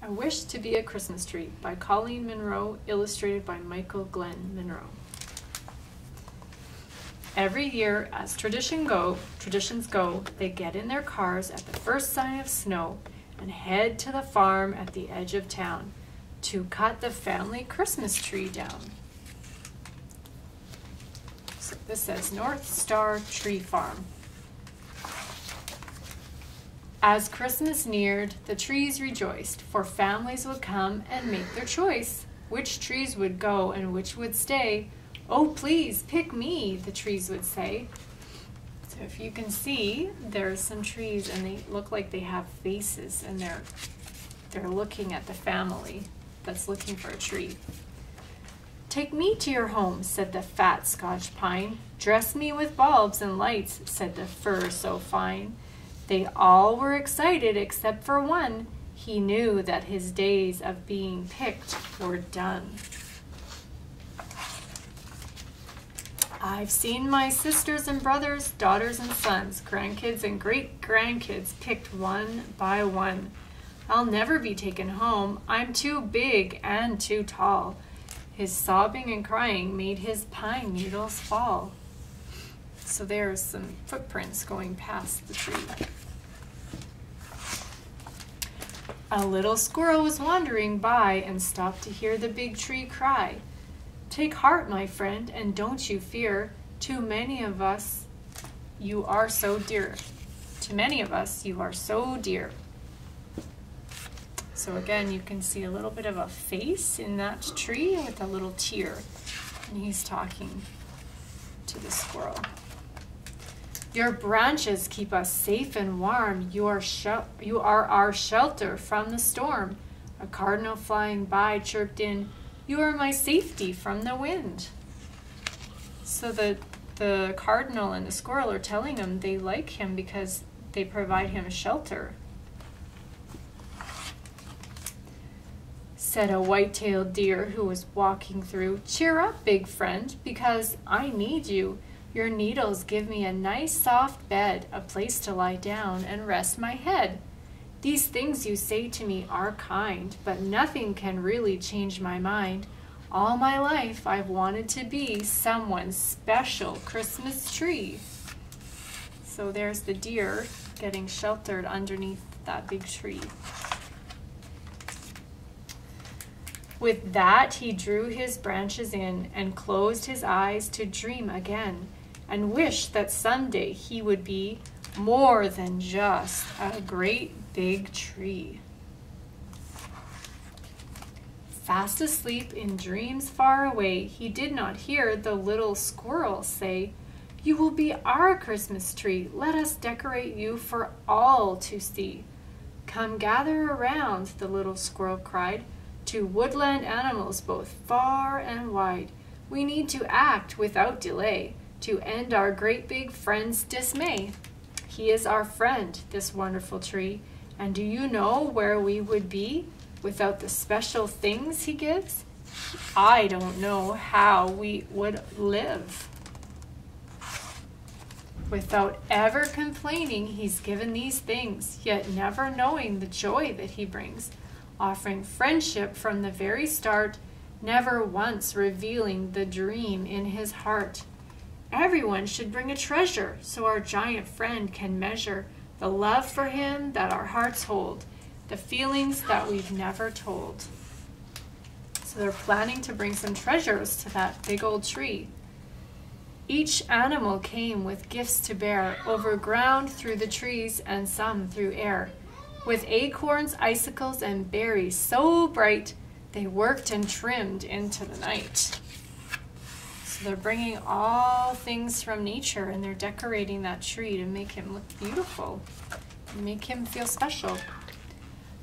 I Wish to Be a Christmas Tree by Colleen Monroe, illustrated by Michael Glenn Monroe. Every year, as traditions go, they get in their cars at the first sign of snow and head to the farm at the edge of town to cut the family Christmas tree down. So this says North Star Tree Farm. As Christmas neared, the trees rejoiced, for families would come and make their choice. Which trees would go and which would stay? "Oh, please, pick me," the trees would say. So if you can see, there's some trees and they look like they have faces, and they're looking at the family that's looking for a tree. "Take me to your home," said the fat Scotch pine. "Dress me with bulbs and lights," said the fir so fine. They all were excited except for one. He knew that his days of being picked were done. "I've seen my sisters and brothers, daughters and sons, grandkids and great-grandkids picked one by one. I'll never be taken home. I'm too big and too tall." His sobbing and crying made his pine needles fall. So there's some footprints going past the tree. A little squirrel was wandering by and stopped to hear the big tree cry. "Take heart, my friend, and don't you fear. To many of us, you are so dear. To many of us, you are so dear." So again, you can see a little bit of a face in that tree with a little tear. And he's talking to the squirrel. "Your branches keep us safe and warm. You are our shelter from the storm." A cardinal flying by chirped in, "You are my safety from the wind." So the cardinal and the squirrel are telling him they like him because they provide him shelter. Said a white-tailed deer who was walking through, "Cheer up, big friend, because I need you. Your needles give me a nice soft bed, a place to lie down and rest my head. These things you say to me are kind, but nothing can really change my mind. All my life I've wanted to be someone's special Christmas tree." So there's the deer getting sheltered underneath that big tree. With that, he drew his branches in and closed his eyes to dream again, and wish that someday he would be more than just a great big tree. Fast asleep in dreams far away, he did not hear the little squirrel say, "You will be our Christmas tree. Let us decorate you for all to see." "Come gather around," the little squirrel cried, "to woodland animals both far and wide. We need to act without delay to end our great big friend's dismay. He is our friend, this wonderful tree, and do you know where we would be without the special things he gives? I don't know how we would live." Without ever complaining, he's given these things, yet never knowing the joy that he brings, offering friendship from the very start, never once revealing the dream in his heart. Everyone should bring a treasure, so our giant friend can measure the love for him that our hearts hold, the feelings that we've never told. So they're planning to bring some treasures to that big old tree. Each animal came with gifts to bear, over ground, through the trees, and some through air. With acorns, icicles, and berries so bright, they worked and trimmed into the night. So they're bringing all things from nature, and they're decorating that tree to make him look beautiful and make him feel special.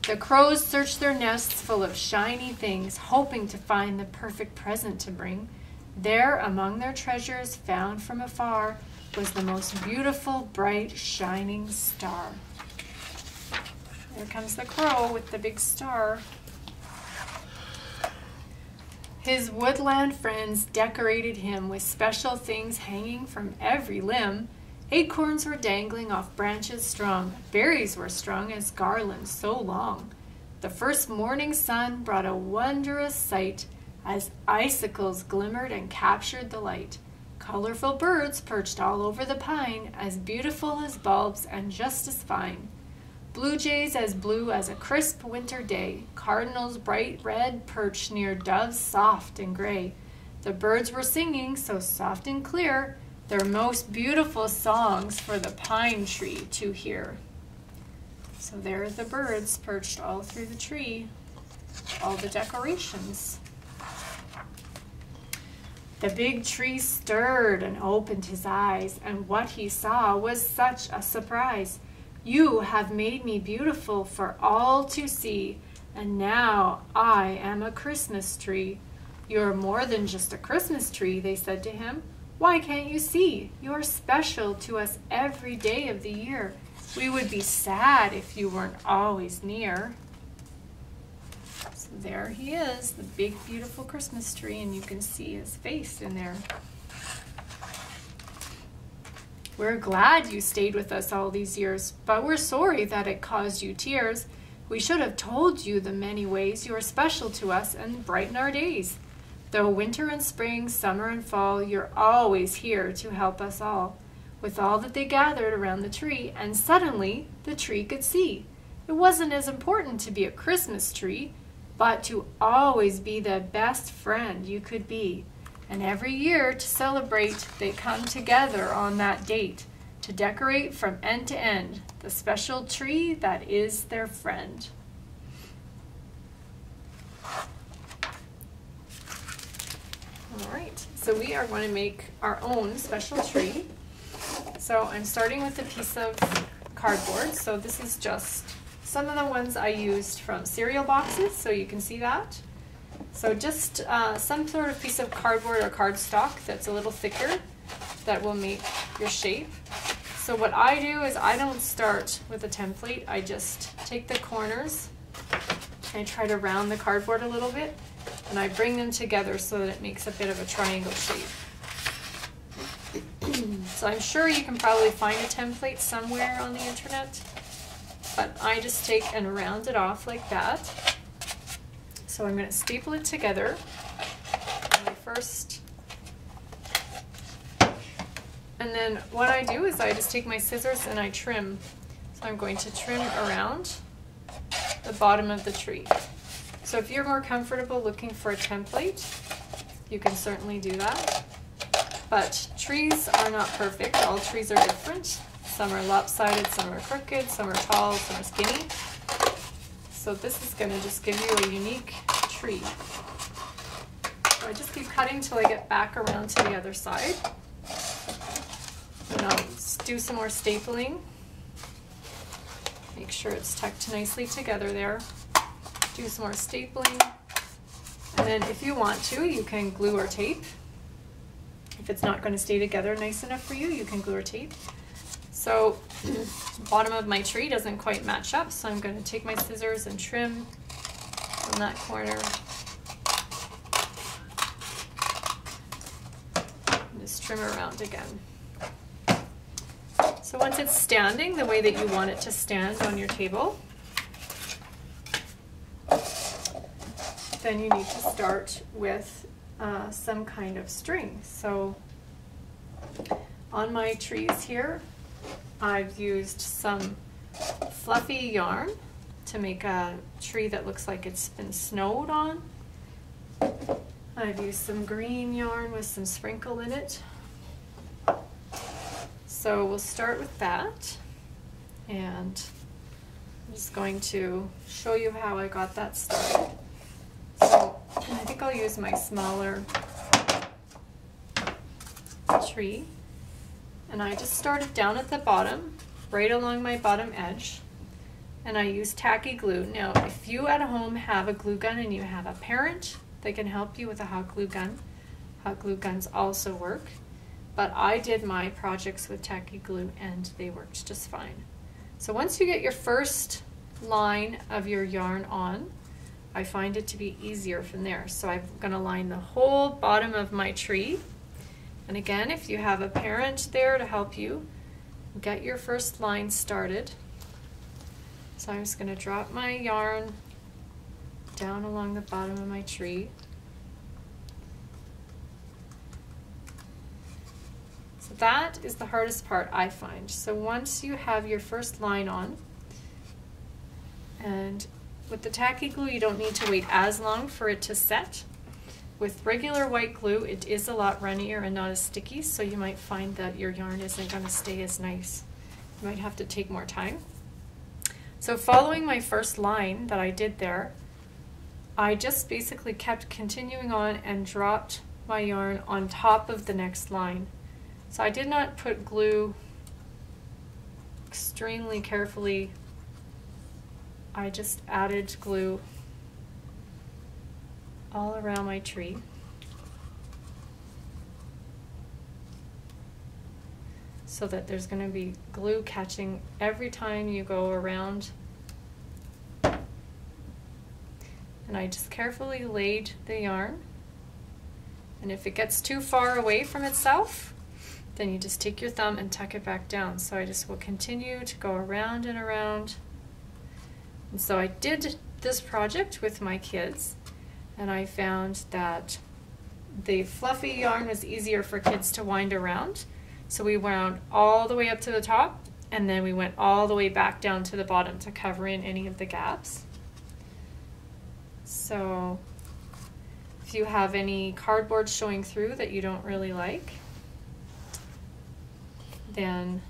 The crows searched their nests full of shiny things, hoping to find the perfect present to bring. There, among their treasures found from afar, was the most beautiful, bright, shining star. There comes the crow with the big star. His woodland friends decorated him with special things hanging from every limb. Acorns were dangling off branches strong. Berries were strung as garlands so long. The first morning sun brought a wondrous sight as icicles glimmered and captured the light. Colorful birds perched all over the pine, as beautiful as bulbs and just as fine. Blue jays as blue as a crisp winter day. Cardinals bright red perched near doves soft and gray. The birds were singing so soft and clear, their most beautiful songs for the pine tree to hear. So there are the birds perched all through the tree, all the decorations. The big tree stirred and opened his eyes, and what he saw was such a surprise. You have made me beautiful for all to see, and now I am a Christmas tree. You're more than just a Christmas tree, they said to him. Why can't you see? You're special to us every day of the year. We would be sad if you weren't always near. So there he is, the big, beautiful Christmas tree, and you can see his face in there. We're glad you stayed with us all these years, but we're sorry that it caused you tears. We should have told you the many ways you are special to us and brighten our days. Though winter and spring, summer and fall, you're always here to help us all. With all that they gathered around the tree, and suddenly the tree could see. It wasn't as important to be a Christmas tree, but to always be the best friend you could be. And every year to celebrate, they come together on that date to decorate from end to end the special tree that is their friend. All right, so we are going to make our own special tree. So I'm starting with a piece of cardboard. So this is just some of the ones I used from cereal boxes, so you can see that. So just some sort of piece of cardboard or cardstock that's a little thicker that will make your shape. So what I do is I don't start with a template. I just take the corners and try to round the cardboard a little bit, and I bring them together so that it makes a bit of a triangle shape. So I'm sure you can probably find a template somewhere on the internet, but I just take and round it off like that. So I'm going to staple it together. And then what I do is I just take my scissors and I trim. So I'm going to trim around the bottom of the tree. So if you're more comfortable looking for a template, you can certainly do that. But trees are not perfect. All trees are different. Some are lopsided, some are crooked, some are tall, some are skinny. So this is going to just give you a unique tree. So I just keep cutting till I get back around to the other side. And I'll do some more stapling. Make sure it's tucked nicely together there. Do some more stapling. And then if you want to, you can glue or tape. If it's not going to stay together nice enough for you, you can glue or tape. So the bottom of my tree doesn't quite match up, so I'm going to take my scissors and trim from that corner. And just trim around again. So once it's standing the way that you want it to stand on your table, then you need to start with some kind of string. So on my trees here, I've used some fluffy yarn to make a tree that looks like it's been snowed on. I've used some green yarn with some sprinkle in it. So we'll start with that, and I'm just going to show you how I got that started. So I think I'll use my smaller tree, and I just started down at the bottom, right along my bottom edge, and I use tacky glue. Now if you at home have a glue gun and you have a parent that can help you with a hot glue guns also work. But I did my projects with tacky glue and they worked just fine. So once you get your first line of your yarn on, I find it to be easier from there. So I'm going to line the whole bottom of my tree. And again, if you have a parent there to help you, get your first line started. So I'm just going to drop my yarn down along the bottom of my tree. So that is the hardest part, I find. So once you have your first line on, and with the tacky glue you don't need to wait as long for it to set. With regular white glue it is a lot runnier and not as sticky, so you might find that your yarn isn't going to stay as nice. You might have to take more time. So following my first line that I did there, I just basically kept continuing on and dropped my yarn on top of the next line. So I did not put glue extremely carefully. I just added glue all around my tree. So that there's going to be glue catching every time you go around. And I just carefully laid the yarn. And if it gets too far away from itself, then you just take your thumb and tuck it back down. So I just will continue to go around and around. And so I did this project with my kids, and I found that the fluffy yarn was easier for kids to wind around. So we wound all the way up to the top, and then we went all the way back down to the bottom to cover in any of the gaps. So if you have any cardboard showing through that you don't really like, then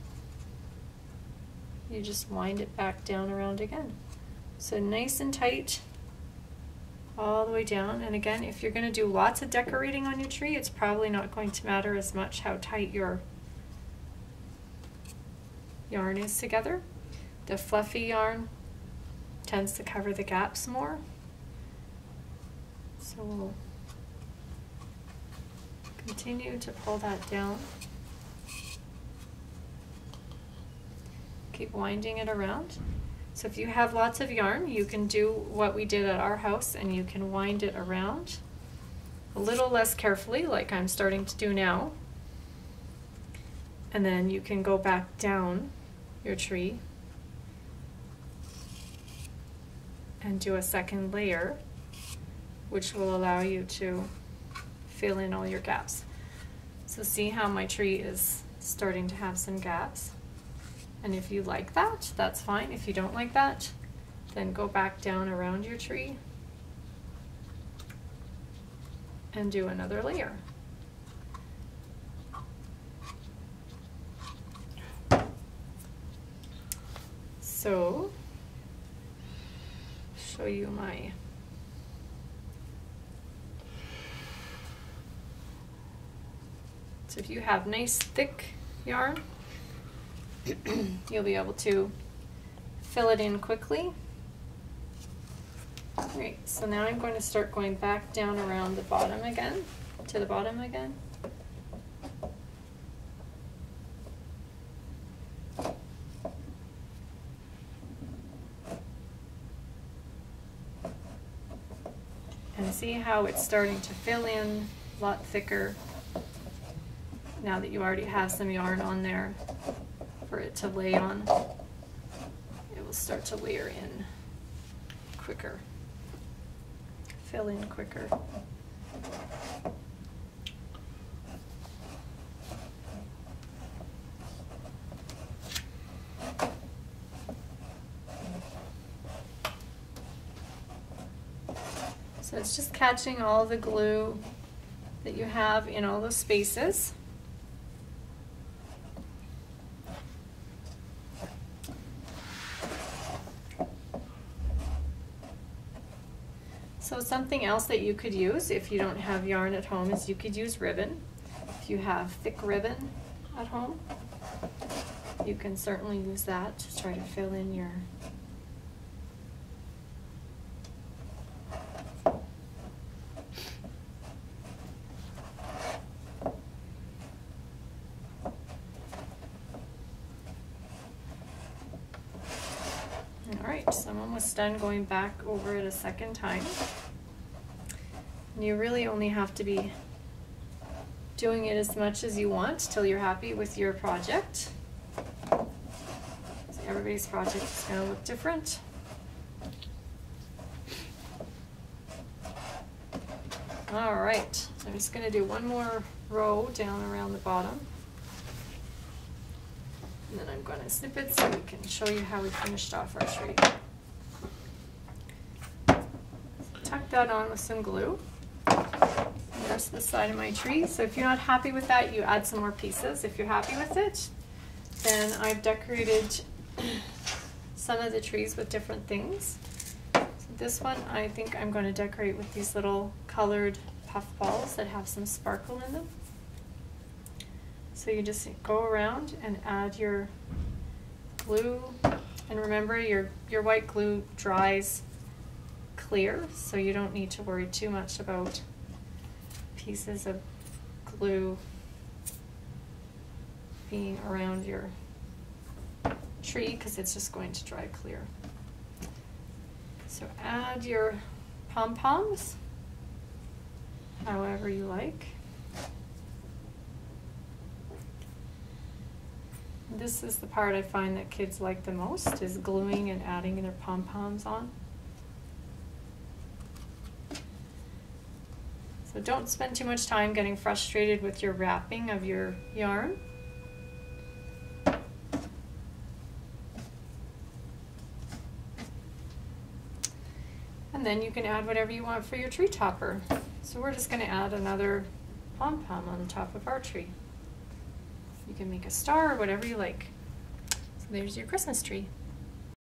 you just wind it back down around again. So nice and tight all the way down. And again, if you're going to do lots of decorating on your tree, it's probably not going to matter as much how tight your yarn is together. The fluffy yarn tends to cover the gaps more. So we'll continue to pull that down. Keep winding it around. So if you have lots of yarn, you can do what we did at our house, and you can wind it around a little less carefully, like I'm starting to do now. And then you can go back down your tree and do a second layer, which will allow you to fill in all your gaps. So see how my tree is starting to have some gaps? And if you like that, that's fine. If you don't like that, then go back down around your tree and do another layer. So, show you my so if you have nice thick yarn, you'll be able to fill it in quickly. Great, so now I'm going to start going back down around the bottom again, to the bottom again. And see how it's starting to fill in a lot thicker now that you already have some yarn on there for it to lay on. It will start to layer in quicker, fill in quicker. So it's just catching all the glue that you have in all those spaces. So something else that you could use if you don't have yarn at home is you could use ribbon. If you have thick ribbon at home, you can certainly use that to try to fill in your So I'm almost done going back over it a second time. And you really only have to be doing it as much as you want till you're happy with your project. So everybody's project is going to look different. All right, so I'm just going to do one more row down around the bottom. And then I'm going to snip it so we can show you how we finished off our tree. Tuck that on with some glue. And there's the side of my tree. So if you're not happy with that, you add some more pieces. If you're happy with it, then I've decorated some of the trees with different things. So this one I think I'm going to decorate with these little colored puff balls that have some sparkle in them. So you just go around and add your glue, and remember your white glue dries clear, so you don't need to worry too much about pieces of glue being around your tree because it's just going to dry clear. So add your pom-poms however you like. This is the part I find that kids like the most, is gluing and adding their pom-poms on. So don't spend too much time getting frustrated with your wrapping of your yarn. And then you can add whatever you want for your tree topper. So we're just going to add another pom-pom on the top of our tree. You can make a star or whatever you like. So there's your Christmas tree.